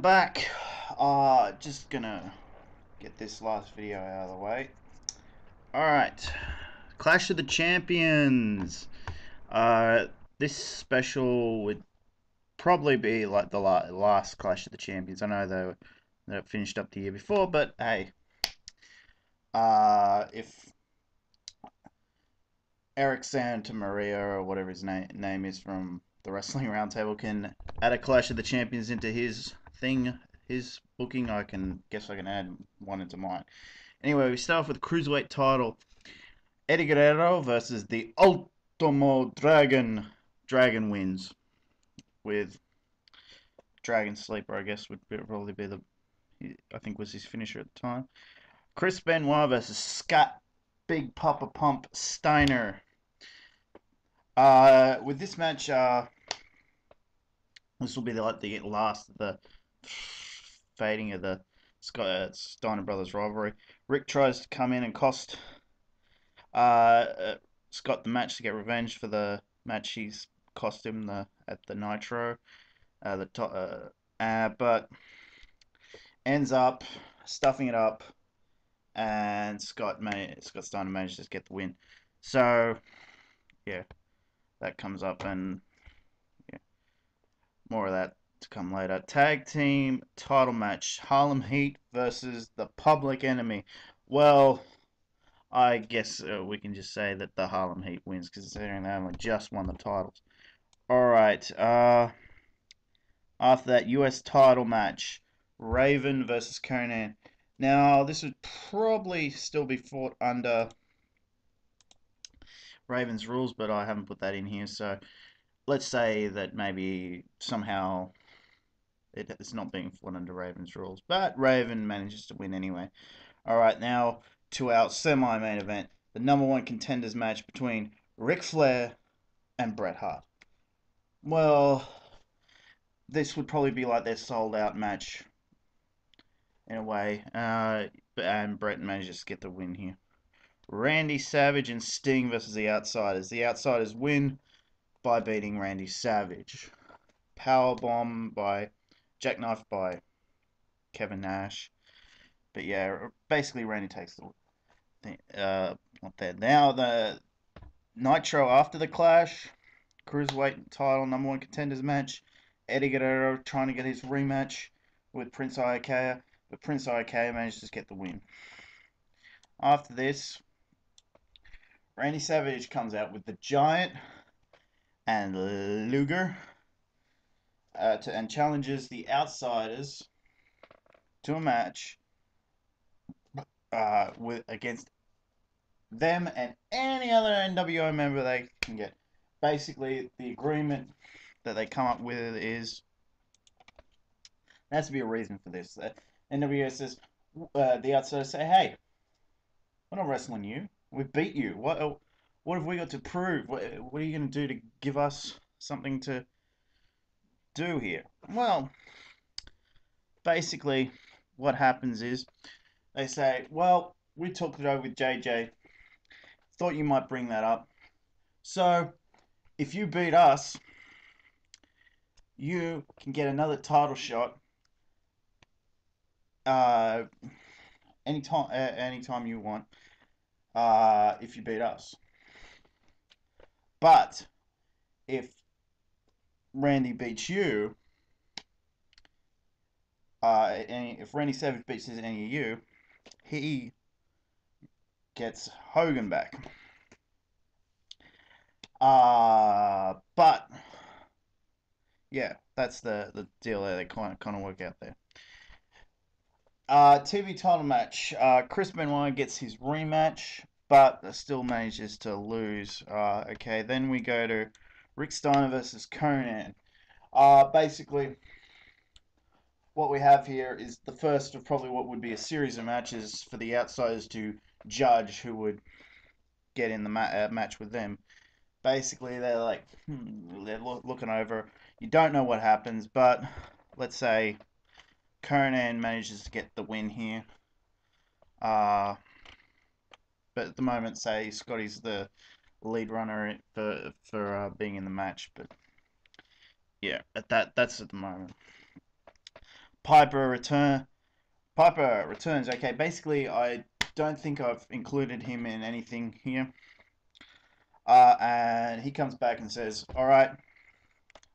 back. Just gonna get this last video out of the way. Alright, Clash of the Champions. This special would probably be like the last Clash of the Champions. I know they finished up the year before, but hey, if Eric Santamaria or whatever his name is from the Wrestling Roundtable can add a Clash of the Champions into his thing, his booking, I can add one into mine. Anyway, we start off with the Cruiserweight title. Eddie Guerrero versus the Ultimo Dragon. Dragon wins with Dragon Sleeper, I guess would probably be I think was his finisher at the time. Chris Benoit versus Scott Big Papa Pump Steiner. With this match, this will be like the last of the fading of the Steiner brothers rivalry. Rick tries to come in and cost Scott the match to get revenge for the match he's cost him at the Nitro, but ends up stuffing it up, and Scott Steiner manages to get the win. So yeah, that comes up, and yeah, more of that to come later. Tag team title match: Harlem Heat versus the Public Enemy. Well, I guess we can just say that the Harlem Heat wins, because considering they only just won the titles. Alright, after that, US title match, Raven versus Konnan. Now, this would probably still be fought under Raven's rules, but I haven't put that in here, so let's say that maybe somehow it's not being fought under Raven's rules, but Raven manages to win anyway. Alright, now to our semi-main event, the #1 contenders match between Ric Flair and Bret Hart. Well, this would probably be like their sold-out match in a way, and Bret manages to get the win here. Randy Savage and Sting versus the Outsiders. The Outsiders win by beating Randy Savage. Powerbomb by Jackknife by Kevin Nash. But yeah, basically Randy takes the not there. Now the Nitro after the Clash, Cruiserweight title #1 contenders match. Eddie Guerrero trying to get his rematch with Prince Iaukea, but Prince Iaukea manages to get the win. After this, Randy Savage comes out with the Giant and Luger and challenges the Outsiders to a match against them and any other NWO member they can get. Basically, the agreement that they come up with is there has to be a reason for this. NWO says, the Outsiders say, hey, we're not wrestling you. We beat you. What have we got to prove? What are you going to do to give us something to do here? Well, basically, what happens is they say, well, we talked it over with JJ. Thought you might bring that up. So, if you beat us, you can get another title shot anytime you want if you beat us. But if Randy beats you, if Randy Savage beats any of you, he gets Hogan back. But yeah, that's the deal there. They kind of work out there. TV title match. Chris Benoit gets his rematch, but still manages to lose. Okay, then we go to Rick Steiner versus Konnan. Basically, what we have here is the first of probably what would be a series of matches for the Outsiders to judge who would get in the match with them. Basically, they're like, they're looking over. You don't know what happens, but let's say Konnan manages to get the win here. But at the moment, say Scotty's the lead runner for being in the match. But yeah, that's at the moment. Piper returns. Okay, basically, I don't think I've included him in anything here. And he comes back and says, "All right,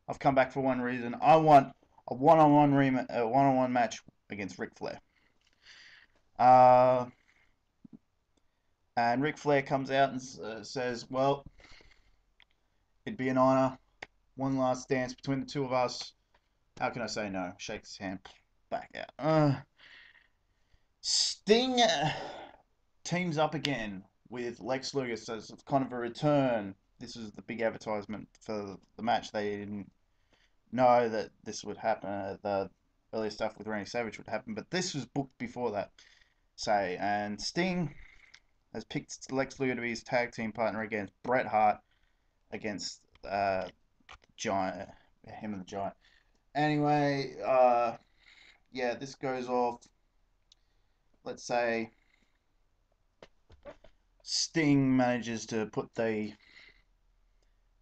I've come back for one reason. I want a one-on-one match against Ric Flair." Uh, and Ric Flair comes out and says, "Well, it'd be an honor. One last dance between the two of us. How can I say no?" Shakes his hand. Back out. Sting teams up again with Lex Luger, so it's kind of a return. This was the big advertisement for the match. They didn't know that this would happen. The earlier stuff with Randy Savage would happen, but this was booked before that. Say, and Sting has picked Lex Luger to be his tag team partner against Bret Hart against Giant, him and the Giant. Anyway, yeah, this goes off. Let's say Sting manages to put the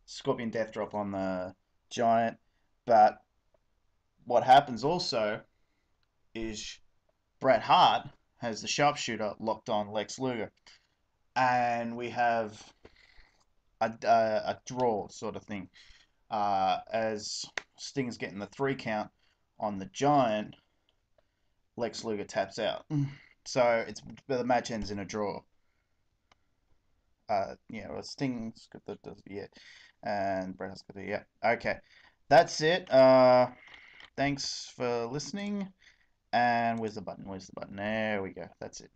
Scorpion Death Drop on the Giant, but what happens also is Bret Hart has the sharpshooter locked on Lex Luger, and we have a draw sort of thing. As Sting's getting the 3 count on the Giant, Lex Luger taps out. So the match ends in a draw. Yeah, well, Sting's got the yeah, and Bret Hart's got the yeah. Okay, that's it. Thanks for listening. And where's the button? Where's the button? There we go. That's it.